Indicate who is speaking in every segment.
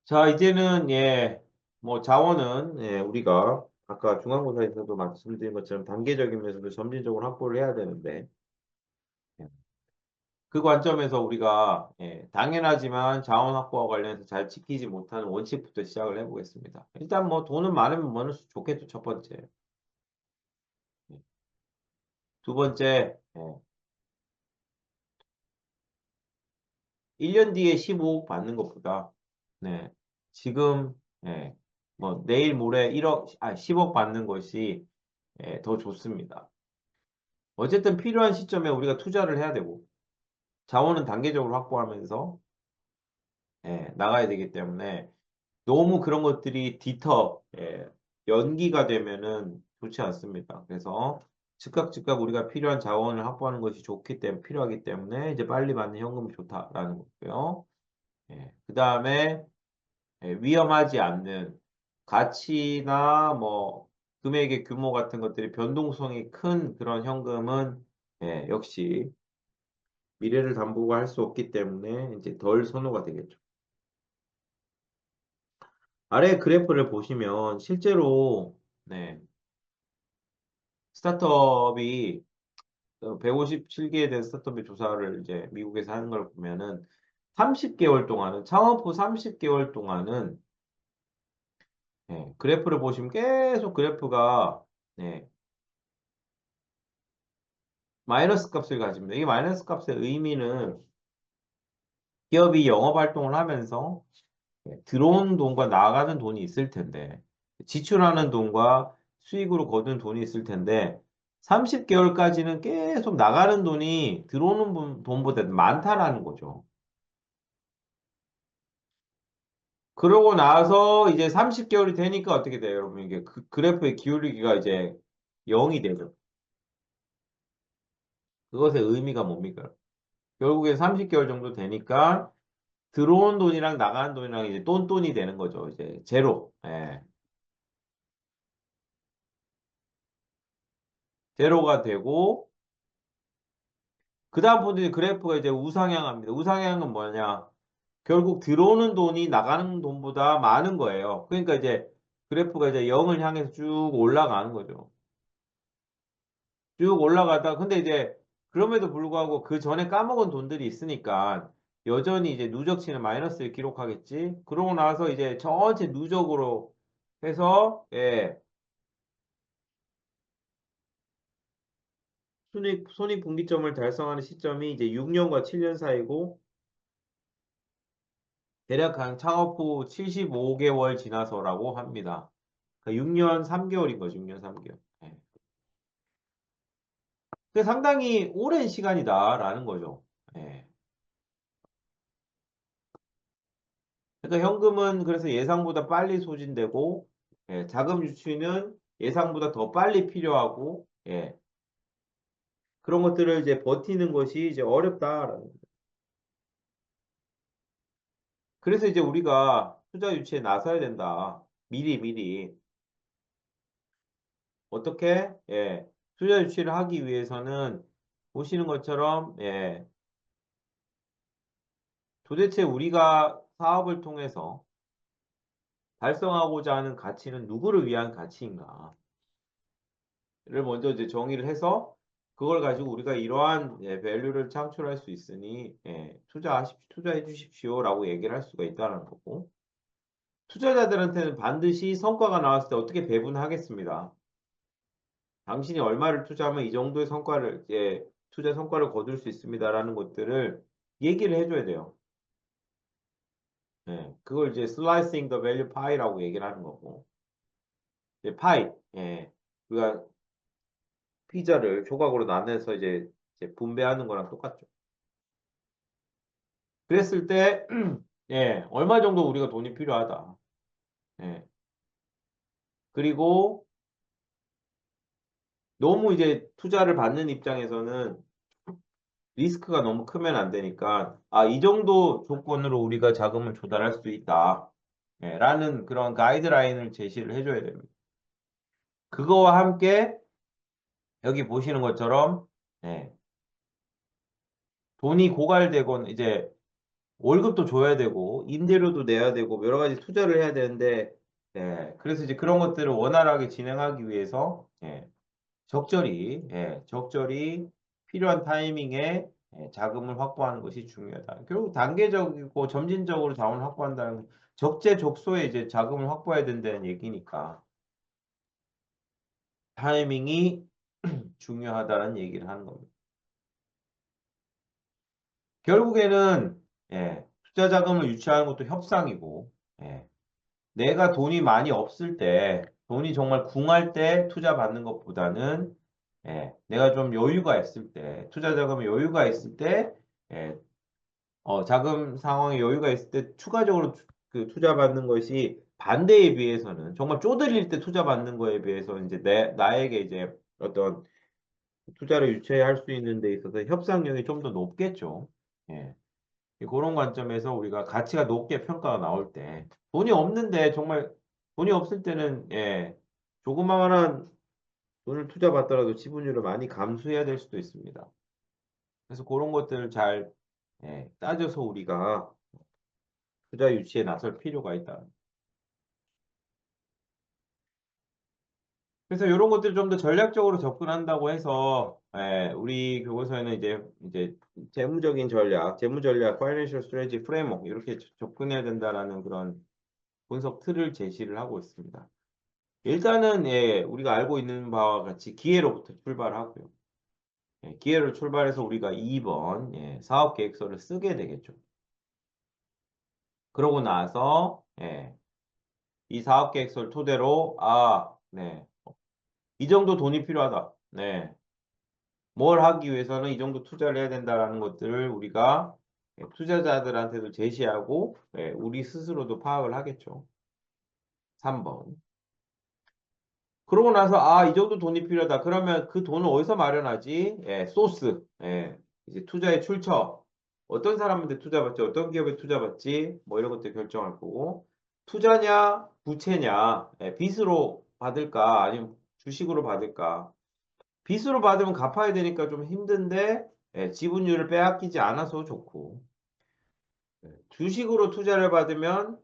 Speaker 1: 자, 이제는, 뭐, 자원은, 우리가 아까 중간고사에서도 말씀드린 것처럼 단계적인 면에서도 점진적으로 확보를 해야 되는데, 예, 그 관점에서 우리가, 당연하지만 자원 확보와 관련해서 잘 지키지 못하는 원칙부터 시작을 해보겠습니다. 일단 뭐, 돈은 많으면 많을수록 좋겠죠, 첫 번째. 예. 두 번째, 1년 뒤에 15억 받는 것보다, 네, 지금, 예, 뭐, 내일 모레 10억 받는 것이, 더 좋습니다. 어쨌든 필요한 시점에 우리가 투자를 해야 되고 자원은 단계적으로 확보하면서 나가야 되기 때문에 너무 그런 것들이 연기가 되면은 좋지 않습니다. 그래서 즉각 우리가 필요한 자원을 확보하는 것이 필요하기 때문에 이제 빨리 받는 현금이 좋다라는 거고요. 그 다음에 위험하지 않는 가치나 뭐 금액의 규모 같은 것들이 변동성이 큰 그런 현금은 역시 미래를 담보가 할 수 없기 때문에 이제 덜 선호가 되겠죠. 아래 그래프를 보시면 실제로 스타트업이 157개에 대한 스타트업의 조사를 이제 미국에서 하는 걸 보면은 30개월 동안은 창업 후 30개월 동안은 그래프를 보시면 계속 그래프가 네, 마이너스 값을 가집니다. 이 마이너스 값의 의미는 기업이 영업 활동을 하면서 들어오는 돈과 나가는 돈이 있을 텐데, 지출하는 돈과 수익으로 거둔 돈이 있을 텐데, 30개월까지는 계속 나가는 돈이 들어오는 돈보다 많다라는 거죠. 그러고 나서 이제 30개월이 되니까 어떻게 돼요, 여러분? 이게 그래프의 기울기가 이제 0이 되죠. 그것의 의미가 뭡니까? 결국에 30개월 정도 되니까 들어온 돈이랑 나가는 돈이랑 이제 똔똔이 되는 거죠. 이제 제로. 제로가 되고, 그 다음부터 그래프가 이제 우상향합니다. 우상향은 뭐냐? 결국 들어오는 돈이 나가는 돈보다 많은 거예요. 그러니까 이제 그래프가 이제 0을 향해서 쭉 올라가는 거죠. 쭉 올라가다, 근데 이제 그럼에도 불구하고 그 전에 까먹은 돈들이 있으니까 여전히 이제 누적치는 마이너스를 기록하겠지. 그러고 나서 이제 전체 누적으로 해서, 손익분기점을 달성하는 시점이 이제 6년과 7년 사이고, 대략 한 창업 후 75개월 지나서라고 합니다. 그러니까 6년 3개월인 거죠. 6년 3개월. 예. 그게 상당히 오랜 시간이다라는 거죠. 예. 그러니까 현금은 그래서 예상보다 빨리 소진되고, 자금 유치는 예상보다 더 빨리 필요하고, 그런 것들을 이제 버티는 것이 이제 어렵다라는 거죠. 그래서 이제 우리가 투자 유치에 나서야 된다. 미리. 어떻게? 투자 유치를 하기 위해서는 보시는 것처럼, 도대체 우리가 사업을 통해서 달성하고자 하는 가치는 누구를 위한 가치인가를 먼저 이제 정의를 해서 그걸 가지고 우리가 이러한 밸류를 창출할 수 있으니 투자해 주십시오라고 얘기를 할 수가 있다는 거고 투자자들한테는 반드시 성과가 나왔을 때 어떻게 배분하겠습니다. 당신이 얼마를 투자하면 이 정도의 투자 성과를 거둘 수 있습니다라는 것들을 얘기를 해줘야 돼요. 그걸 이제 slicing the value pie라고 얘기를 하는 거고. 파이, 우리가 피자를 조각으로 나눠서 이제 분배하는 거랑 똑같죠. 그랬을 때, 얼마 정도 우리가 돈이 필요하다. 예. 그리고 너무 이제 투자를 받는 입장에서는 리스크가 너무 크면 안 되니까, 이 정도 조건으로 우리가 자금을 조달할 수 있다. 라는 그런 가이드라인을 제시를 해줘야 됩니다. 그거와 함께 여기 보시는 것처럼, 예, 돈이 고갈되곤 이제 월급도 줘야 되고 임대료도 내야 되고 여러 가지 투자를 해야 되는데 그래서 이제 그런 것들을 원활하게 진행하기 위해서 적절히 필요한 타이밍에 자금을 확보하는 것이 중요하다. 결국 단계적이고 점진적으로 자원을 확보한다는 건 적재적소에 이제 자금을 확보해야 된다는 얘기니까 타이밍이 중요하다는 얘기를 하는 겁니다. 결국에는 투자 자금을 유치하는 것도 협상이고 내가 돈이 많이 없을 때 돈이 정말 궁할 때 투자 받는 것보다는 내가 좀 여유가 있을 때 투자 자금에 여유가 있을 때 예, 자금 상황에 여유가 있을 때 추가적으로 그 투자 받는 것이 반대에 비해서는 정말 쪼들릴 때 투자 받는 거에 비해서 이제 나에게 이제 어떤 투자를 유치할 수 있는 데 있어서 협상력이 좀 더 높겠죠. 예. 그런 관점에서 우리가 가치가 높게 평가가 나올 때 돈이 없는데 정말 돈이 없을 때는 조그마한 돈을 투자받더라도 지분율을 많이 감수해야 될 수도 있습니다. 그래서 그런 것들을 잘 따져서 우리가 투자 유치에 나설 필요가 있다. 그래서 이런 것들을 좀 더 전략적으로 접근한다고 해서 우리 교과서에는 이제 재무적인 전략, 재무 전략, 파이낸셜 스트래티지 프레임워크 이렇게 접근해야 된다라는 그런 분석 틀을 제시를 하고 있습니다. 일단은 우리가 알고 있는 바와 같이 기회로부터 출발하고요. 기회를 출발해서 우리가 2번 사업계획서를 쓰게 되겠죠. 그러고 나서 이 사업계획서를 토대로 이 정도 돈이 필요하다. 뭘 하기 위해서는 이 정도 투자를 해야 된다라는 것들을 우리가 투자자들한테도 제시하고 우리 스스로도 파악을 하겠죠. 3번. 그러고 나서 이 정도 돈이 필요하다. 그러면 그 돈을 어디서 마련하지? 소스. 이제 투자의 출처. 어떤 사람한테 투자받지? 어떤 기업에 투자받지? 뭐 이런 것들 결정할 거고. 투자냐, 부채냐, 빚으로 받을까? 아니면 주식으로 받을까? 빚으로 받으면 갚아야 되니까 좀 힘든데, 지분율을 빼앗기지 않아서 좋고. 주식으로 투자를 받으면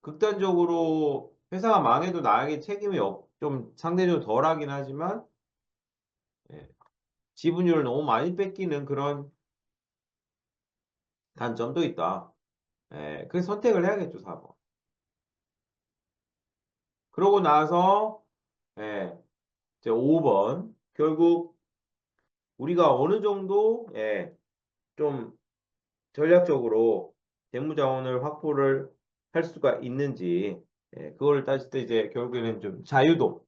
Speaker 1: 극단적으로 회사가 망해도 나에게 책임이 좀 상대적으로 덜하긴 하지만 예, 지분율을 너무 많이 뺏기는 그런 단점도 있다. 그래서 선택을 해야겠죠, 4번. 그러고 나서 예, 이제 5번 결국 우리가 어느 정도 좀 전략적으로 재무자원을 확보를 할 수가 있는지 그거를 따질 때 이제 결국에는 좀 자유도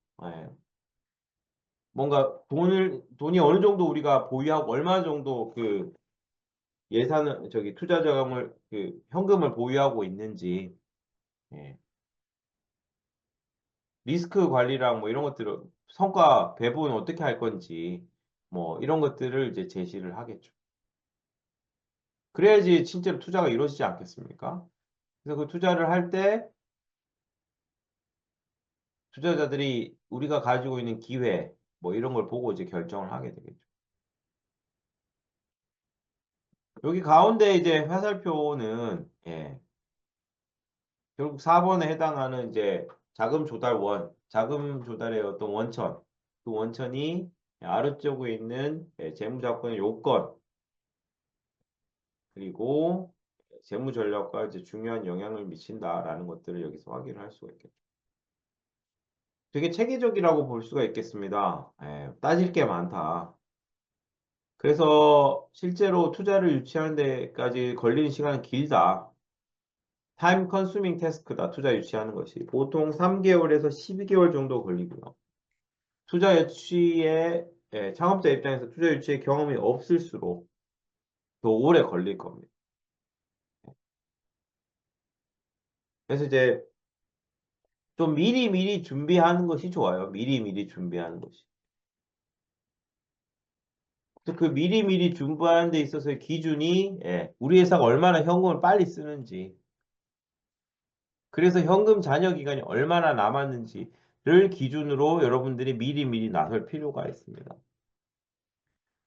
Speaker 1: 뭔가 돈이 어느 정도 우리가 보유하고 얼마 정도 그 예산을 투자 자금을 그 현금을 보유하고 있는지 예. 리스크 관리랑 뭐 이런 것들을 성과 배분 어떻게 할 건지 뭐 이런 것들을 이제 제시를 하겠죠. 그래야지 실제로 투자가 이루어지지 않겠습니까? 그래서 그 투자를 할 때 투자자들이 우리가 가지고 있는 기회 뭐 이런 걸 보고 이제 결정을 하게 되겠죠. 여기 가운데 이제 화살표는 결국 4번에 해당하는 이제 자금 조달의 어떤 원천, 그 원천이 아래쪽에 있는 재무자본의 요건, 그리고 재무 전략과 이제 중요한 영향을 미친다라는 것들을 여기서 확인을 할 수가 있겠죠. 되게 체계적이라고 볼 수가 있겠습니다. 따질 게 많다. 그래서 실제로 투자를 유치하는 데까지 걸리는 시간은 길다. 타임 컨수밍 태스크다. 투자 유치하는 것이. 보통 3개월에서 12개월 정도 걸리고요. 투자 유치에 창업자 입장에서 투자 유치의 경험이 없을수록 더 오래 걸릴 겁니다. 그래서 이제 좀 미리미리 준비하는 것이 좋아요. 미리미리 준비하는 것이. 그래서 그 미리미리 준비하는 데 있어서의 기준이 우리 회사가 얼마나 현금을 빨리 쓰는지 그래서 현금 잔여 기간이 얼마나 남았는지를 기준으로 여러분들이 미리미리 나설 필요가 있습니다.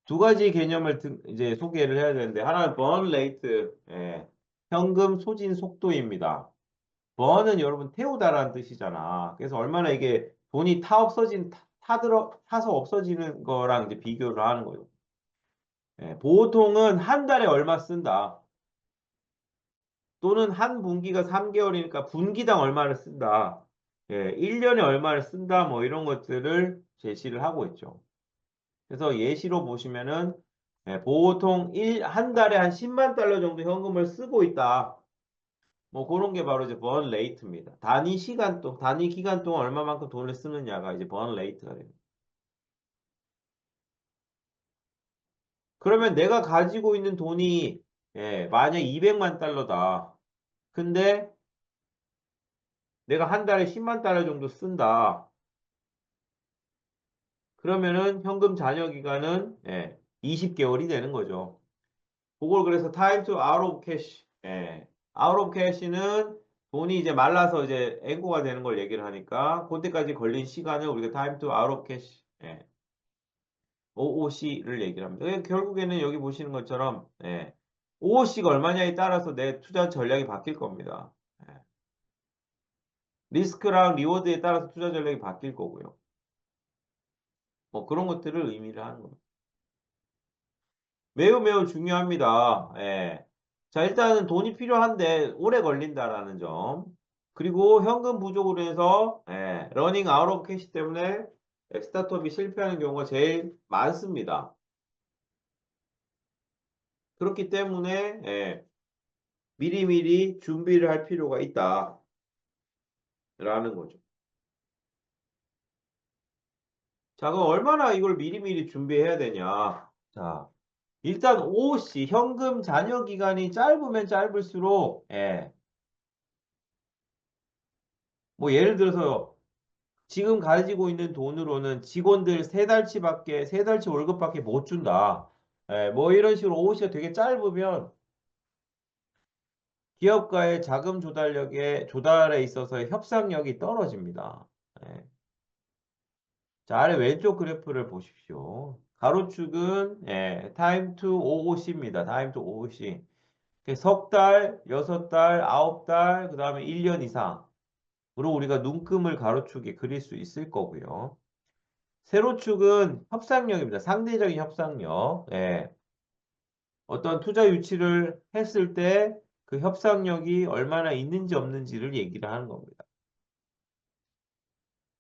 Speaker 1: 두 가지 개념을 이제 소개를 해야 되는데 하나는 burn rate, 현금 소진 속도입니다. burn은 여러분 태우다라는 뜻이잖아. 그래서 얼마나 이게 돈이 타서 없어지는 거랑 이제 비교를 하는 거예요. 보통은 한 달에 얼마 쓴다. 또는 한 분기가 3개월이니까 분기당 얼마를 쓴다. 1년에 얼마를 쓴다. 뭐 이런 것들을 제시를 하고 있죠. 그래서 예시로 보시면은 보통 한 달에 한 10만 달러 정도 현금을 쓰고 있다. 뭐 그런 게 바로 이제 번 레이트입니다. 단위 기간 동안 얼마만큼 돈을 쓰느냐가 이제 번 레이트가 됩니다. 그러면 내가 가지고 있는 돈이 만약 200만 달러다. 근데 내가 한 달에 10만 달러 정도 쓴다. 그러면은 현금 잔여 기간은 20개월이 되는 거죠. 그걸 그래서 time to out of cash. out of cash는 돈이 이제 말라서 이제 앵고가 되는 걸 얘기를 하니까 그때까지 걸린 시간을 우리가 time to out of cash. OOC를 얘기를 합니다. 결국에는 여기 보시는 것처럼 OOC가 얼마냐에 따라서 내 투자 전략이 바뀔 겁니다. 리스크랑 리워드에 따라서 투자 전략이 바뀔 거고요. 뭐 그런 것들을 의미를 하는 겁니다. 매우 매우 중요합니다. 자, 일단은 돈이 필요한데 오래 걸린다라는 점. 그리고 현금 부족으로 해서 러닝 아웃 오브 캐시 때문에 스타트업이 실패하는 경우가 제일 많습니다. 그렇기 때문에 미리미리 준비를 할 필요가 있다라는 거죠. 자, 그럼 얼마나 이걸 미리미리 준비해야 되냐? 자, 일단 OC 현금 잔여 기간이 짧으면 짧을수록 뭐 예를 들어서 지금 가지고 있는 돈으로는 직원들 세 달치 월급밖에 못 준다. 뭐 이런 식으로 OC가 되게 짧으면 기업가의 자금 조달에 있어서의 협상력이 떨어집니다. 예. 자, 아래 왼쪽 그래프를 보십시오. 가로축은 time to OOC입니다. time to OOC. 석 달, 여섯 달, 아홉 달, 그 다음에 1년 이상으로 우리가 눈금을 가로축에 그릴 수 있을 거고요. 세로축은 협상력입니다. 상대적인 협상력. 어떤 투자 유치를 했을 때 그 협상력이 얼마나 있는지 없는지를 얘기를 하는 겁니다.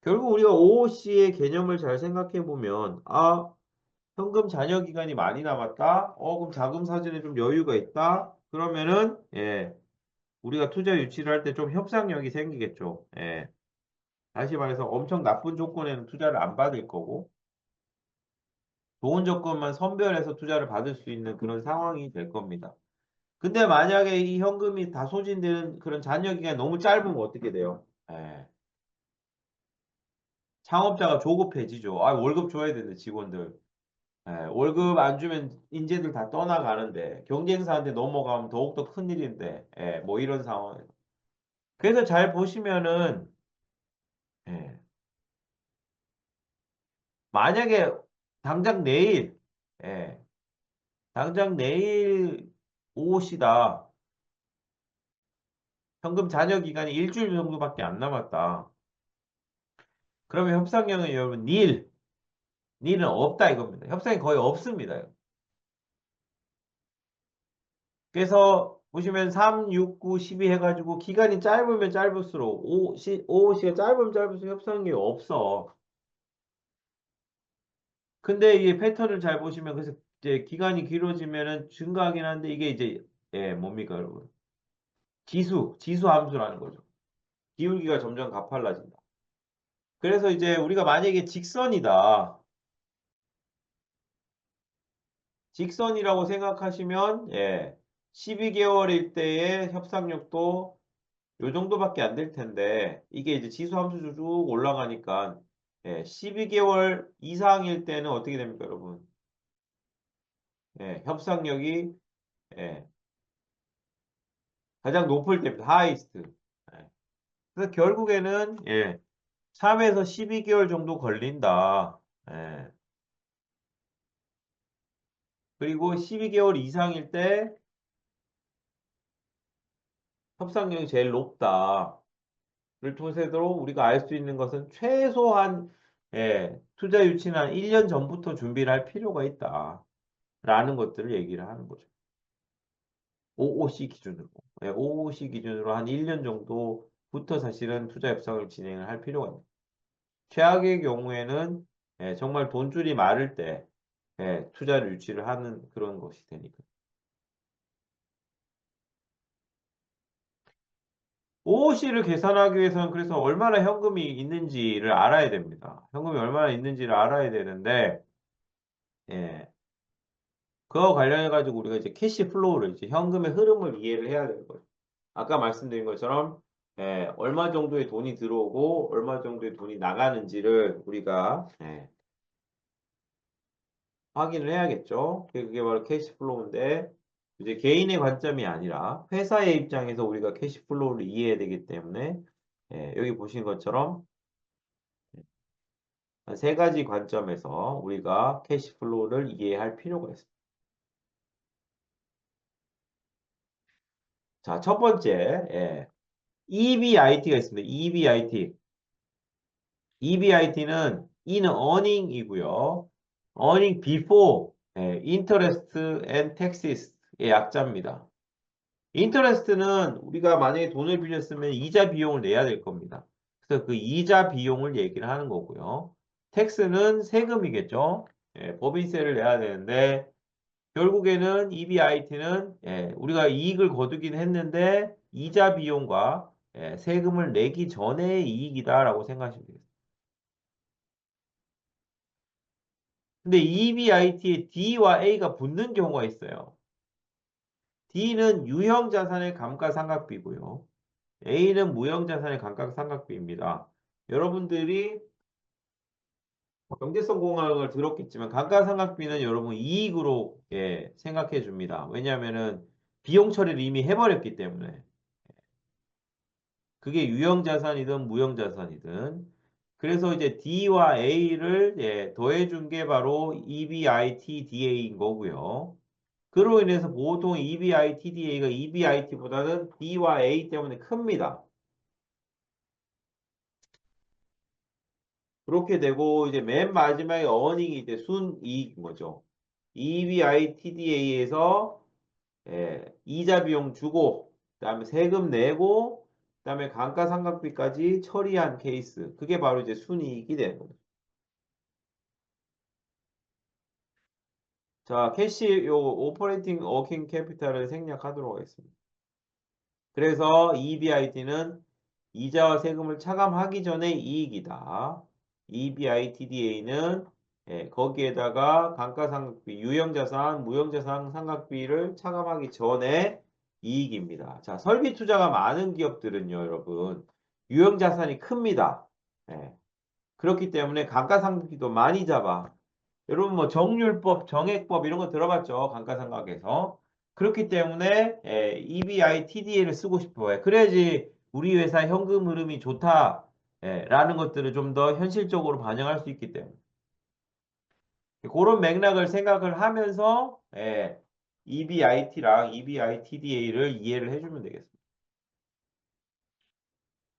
Speaker 1: 결국 우리가 OOC의 개념을 잘 생각해 보면, 현금 잔여 기간이 많이 남았다. 그럼 자금 사정에 좀 여유가 있다. 그러면은, 우리가 투자 유치를 할 때 좀 협상력이 생기겠죠. 다시 말해서 엄청 나쁜 조건에는 투자를 안 받을 거고, 좋은 조건만 선별해서 투자를 받을 수 있는 그런 상황이 될 겁니다. 근데 만약에 이 현금이 다 소진되는 그런 잔여 기간이 너무 짧으면 어떻게 돼요? 창업자가 조급해지죠. 월급 줘야 되는데 직원들. 월급 안 주면 인재들 다 떠나가는데 경쟁사한테 넘어가면 더욱더 큰일인데 뭐 이런 상황. 그래서 잘 보시면은 예, 만약에 당장 내일 예, 당장 내일 오시다 현금 잔여 기간이 일주일 정도밖에 안 남았다. 그러면 협상력은 여러분 닐은 없다 이겁니다. 협상이 거의 없습니다. 그래서 보시면 3, 6, 9, 12 해가지고 기간이 짧으면 짧을수록 OOC가 짧으면 짧을수록 협상력이 없어. 근데 이게 패턴을 잘 보시면 그래서 이제 기간이 길어지면은 증가하긴 한데 이게 이제 뭡니까 여러분? 지수 함수라는 거죠. 기울기가 점점 가팔라진다. 그래서 이제 우리가 만약에 직선이라고 생각하시면 12개월일 때의 협상력도 요 정도밖에 안 될 텐데 이게 이제 지수 함수 쭉 올라가니까 12개월 이상일 때는 어떻게 됩니까, 여러분? 협상력이 예, 가장 높을 때입니다. 하이스트. 그래서 결국에는 3에서 12개월 정도 걸린다. 예. 그리고 12개월 이상일 때 협상력이 제일 높다. 를 통해서도 우리가 알 수 있는 것은 최소한 투자 유치는 한 1년 전부터 준비를 할 필요가 있다. 라는 것들을 얘기를 하는 거죠. OOC 기준으로. OOC 기준으로 한 1년 정도부터 사실은 투자 협상을 진행을 할 필요가 있다. 최악의 경우에는 정말 돈줄이 마를 때 투자를 유치를 하는 그런 것이 되니까. OOC를 계산하기 위해서는 그래서 얼마나 현금이 있는지를 알아야 됩니다. 현금이 얼마나 있는지를 알아야 되는데, 예, 그와 관련해가지고 우리가 이제 캐시 플로우를 이제 현금의 흐름을 이해를 해야 되는 거죠. 아까 말씀드린 것처럼, 얼마 정도의 돈이 들어오고 얼마 정도의 돈이 나가는지를 우리가 확인을 해야겠죠. 그게 바로 캐시 플로우인데, 이제 개인의 관점이 아니라 회사의 입장에서 우리가 캐시 플로우를 이해해야 되기 때문에, 여기 보신 것처럼 세 가지 관점에서 우리가 캐시플로우를 이해할 필요가 있습니다. 자, 첫 번째, EBIT가 있습니다. EBIT. EBIT는 in earning이고요. earning before interest and taxes의 약자입니다. 인터레스트는 우리가 만약에 돈을 빌렸으면 이자 비용을 내야 될 겁니다. 그래서 그 이자 비용을 얘기를 하는 거고요. 텍스는 세금이겠죠. 법인세를 내야 되는데 결국에는 EBIT는 우리가 이익을 거두긴 했는데 이자 비용과 세금을 내기 전의 이익이다라고 생각하시면 되겠습니다. 근데 EBIT에 D와 A가 붙는 경우가 있어요. D는 유형자산의 감가상각비고요. A는 무형자산의 감가상각비입니다. 여러분들이 경제성 공학을 들었겠지만 감가상각비는 여러분 이익으로 생각해 줍니다. 왜냐하면은 비용 처리를 이미 해버렸기 때문에 그게 유형자산이든 무형자산이든 그래서 이제 D와 A를 더해준 게 바로 EBITDA인 거고요. 그로 인해서 보통 EBITDA가 EBIT보다는 D와 A 때문에 큽니다. 그렇게 되고 이제 맨 마지막에 어닝이 이제 순이익인 거죠. EBITDA에서 이자 비용 주고 그다음에 세금 내고 그다음에 감가상각비까지 처리한 케이스. 그게 바로 이제 순이익이 되는 거죠. 자, 캐시 요 오퍼레이팅 워킹 캐피탈을 생략하도록 하겠습니다. 그래서 EBIT는 이자와 세금을 차감하기 전의 이익이다. EBITDA는 거기에다가 감가상각비, 유형자산, 무형자산 상각비를 차감하기 전에 이익입니다. 자, 설비 투자가 많은 기업들은요, 여러분, 유형자산이 큽니다. 예, 그렇기 때문에 감가상각비도 많이 잡아. 여러분 뭐 정률법, 정액법 이런 거 들어봤죠? 감가상각에서. 그렇기 때문에 EBITDA를 쓰고 싶어요. 그래야지 우리 회사 현금 흐름이 좋다. 라는 것들을 좀 더 현실적으로 반영할 수 있기 때문에. 그런 맥락을 생각을 하면서 EBIT랑 EBITDA를 이해를 해주면 되겠습니다.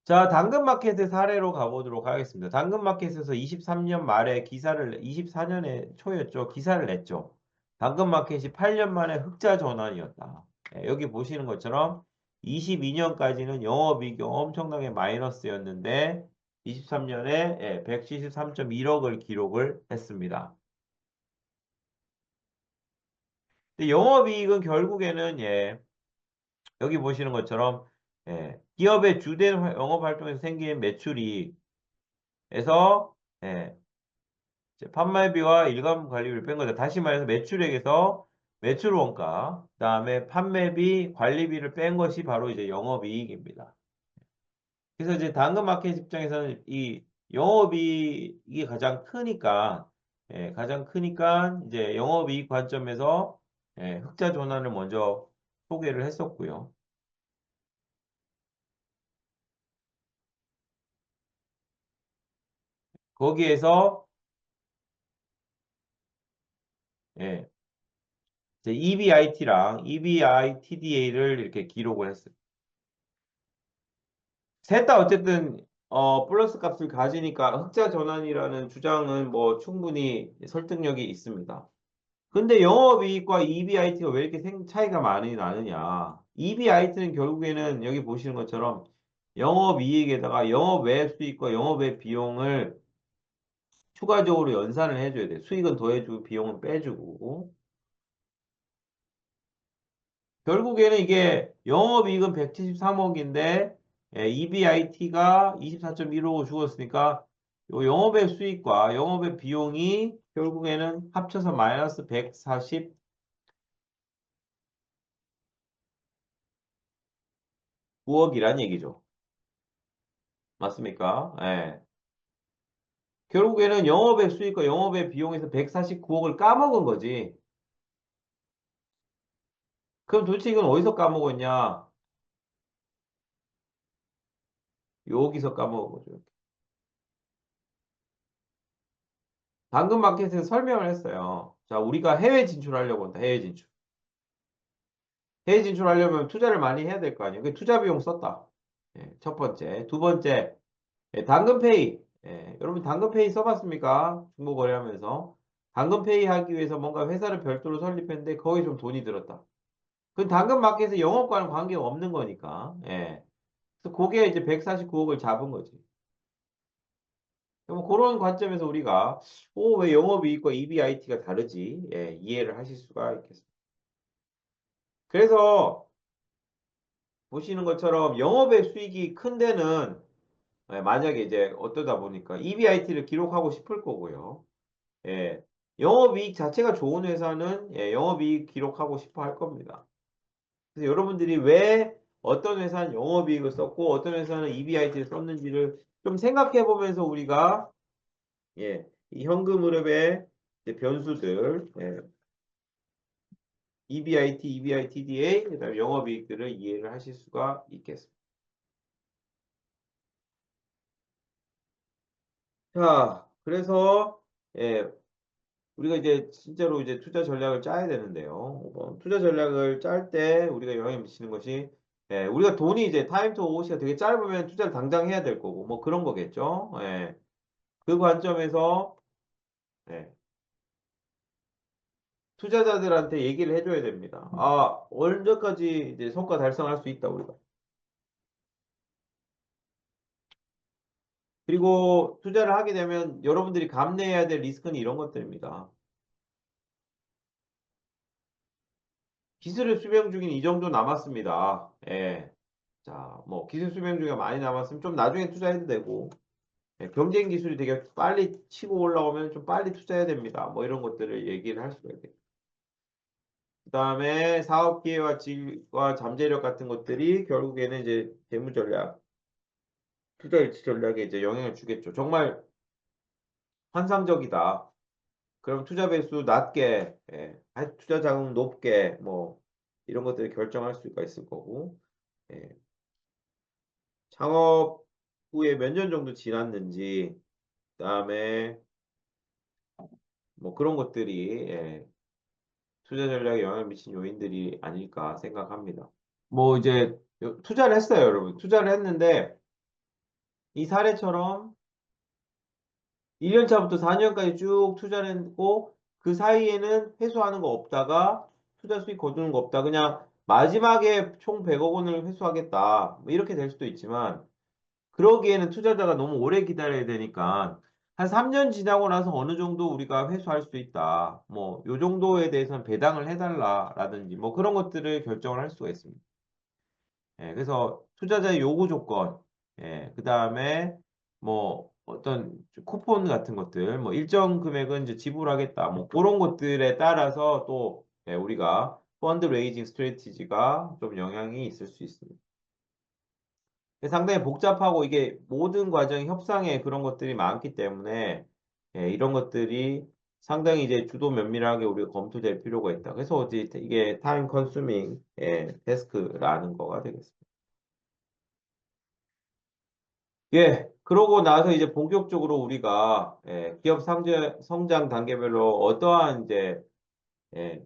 Speaker 1: 자, 당근마켓의 사례로 가보도록 하겠습니다. 당근마켓에서 23년 말에 24년에 초였죠. 기사를 냈죠. 당근마켓이 8년 만에 흑자 전환이었다. 여기 보시는 것처럼 22년까지는 영업이익이 엄청나게 마이너스였는데 23년에 173.1억을 기록을 했습니다. 근데 영업이익은 결국에는 여기 보시는 것처럼 기업의 주된 영업 활동에서 생긴 매출이에서 예, 이제 판매비와 일감 관리비를 뺀 거죠. 다시 말해서 매출액에서 매출 원가, 그다음에 판매비, 관리비를 뺀 것이 바로 이제 영업이익입니다. 그래서 이제 당근마켓 입장에서는 이 영업이익이 가장 크니까 가장 크니까 이제 영업이익 관점에서 흑자 전환을 먼저 소개를 했었고요. 거기에서 예, EBIT랑 EBITDA를 이렇게 기록을 했어요. 셋 다 어쨌든 플러스 값을 가지니까 흑자 전환이라는 주장은 뭐 충분히 설득력이 있습니다. 근데 영업이익과 EBIT가 왜 이렇게 차이가 많이 나느냐? EBIT는 결국에는 여기 보시는 것처럼 영업이익에다가 영업외 수익과 영업외 비용을 추가적으로 연산을 해줘야 돼. 수익은 더해주고 비용은 빼주고. 결국에는 이게 영업이익은 173억인데 EBIT가 24.15억 죽었으니까 요 영업의 수익과 영업의 비용이 결국에는 합쳐서 마이너스 149억이란 얘기죠. 맞습니까? 예. 결국에는 영업의 수익과 영업의 비용에서 149억을 까먹은 거지. 그럼 도대체 이건 어디서 까먹었냐? 여기서 까먹은 거죠. 당근마켓에서 설명을 했어요. 자, 우리가 해외 진출하려고 한다. 해외 진출. 해외 진출하려면 투자를 많이 해야 될 거 아니에요. 그 투자 비용 썼다. 예, 첫 번째. 두 번째, 당근페이. 여러분 당근페이 써봤습니까? 중고 거래하면서. 당근페이 하기 위해서 뭔가 회사를 별도로 설립했는데 거기 좀 돈이 들었다. 그 당근마켓에 영업과는 관계가 없는 거니까. 예. 그래서 그게 이제 149억을 잡은 거지. 뭐 그런 관점에서 우리가 왜 영업이익과 EBIT가 다르지? 예, 이해를 하실 수가 있겠습니다. 그래서 보시는 것처럼 영업의 수익이 큰 데는 만약에 이제 어떠다 보니까 EBIT를 기록하고 싶을 거고요. 예, 영업이익 자체가 좋은 회사는 영업이익 기록하고 싶어 할 겁니다. 그래서 여러분들이 왜 어떤 회사는 영업이익을 썼고 어떤 회사는 EBIT를 썼는지를 좀 생각해 보면서 우리가 이 현금 흐름의 이제 변수들, EBIT, EBITDA, 그다음에 영업이익들을 이해를 하실 수가 있겠습니다. 자, 그래서 예, 우리가 이제 진짜로 이제 투자 전략을 짜야 되는데요. 투자 전략을 짤 때 우리가 영향을 미치는 것이 우리가 돈이 이제 타임 투 오시가 되게 짧으면 투자를 당장 해야 될 거고 뭐 그런 거겠죠. 그 관점에서 예, 투자자들한테 얘기를 해줘야 됩니다. 언제까지 이제 성과 달성할 수 있다 우리가. 그리고 투자를 하게 되면 여러분들이 감내해야 될 리스크는 이런 것들입니다. 기술의 수명 중인 이 정도 남았습니다. 자, 뭐 기술 수명 중에 많이 남았으면 좀 나중에 투자해도 되고 경쟁 기술이 되게 빨리 치고 올라오면 좀 빨리 투자해야 됩니다. 뭐 이런 것들을 얘기를 할 수가 있겠죠. 그다음에 사업 기회와 질과 잠재력 같은 것들이 결국에는 이제 재무 전략, 투자 일치 전략에 이제 영향을 주겠죠. 정말 환상적이다. 그럼 투자 배수 낮게, 투자 자금 높게, 뭐 이런 것들을 결정할 수가 있을 거고, 예. 창업 후에 몇 년 정도 지났는지, 그다음에 뭐 그런 것들이 투자 전략에 영향을 미친 요인들이 아닐까 생각합니다. 뭐 이제 투자를 했어요, 여러분. 투자를 했는데 이 사례처럼 1년 차부터 4년까지 쭉 투자를 했고 그 사이에는 회수하는 거 없다가 투자 수익 거두는 거 없다. 그냥 마지막에 총 100억 원을 회수하겠다. 뭐 이렇게 될 수도 있지만 그러기에는 투자자가 너무 오래 기다려야 되니까 한 3년 지나고 나서 어느 정도 우리가 회수할 수 있다. 뭐 요 정도에 대해서는 배당을 해달라라든지 뭐 그런 것들을 결정을 할 수가 있습니다. 그래서 투자자의 요구 조건, 그 다음에 뭐 어떤 쿠폰 같은 것들, 뭐 일정 금액은 이제 지불하겠다, 뭐 그런 것들에 따라서 또 우리가 펀드 레이징 스트래티지가 좀 영향이 있을 수 있습니다. 상당히 복잡하고 이게 모든 과정이 협상에 그런 것들이 많기 때문에 이런 것들이 상당히 이제 주도 면밀하게 우리가 검토될 필요가 있다. 그래서 이제 이게 타임 컨수밍 태스크라는 거가 되겠습니다. 그러고 나서 이제 본격적으로 우리가 기업 성장 단계별로 어떠한 이제 예,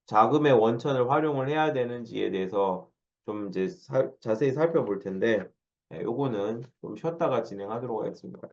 Speaker 1: 자금의 원천을 활용을 해야 되는지에 대해서 좀 이제 자세히 살펴볼 텐데, 요거는 좀 쉬었다가 진행하도록 하겠습니다.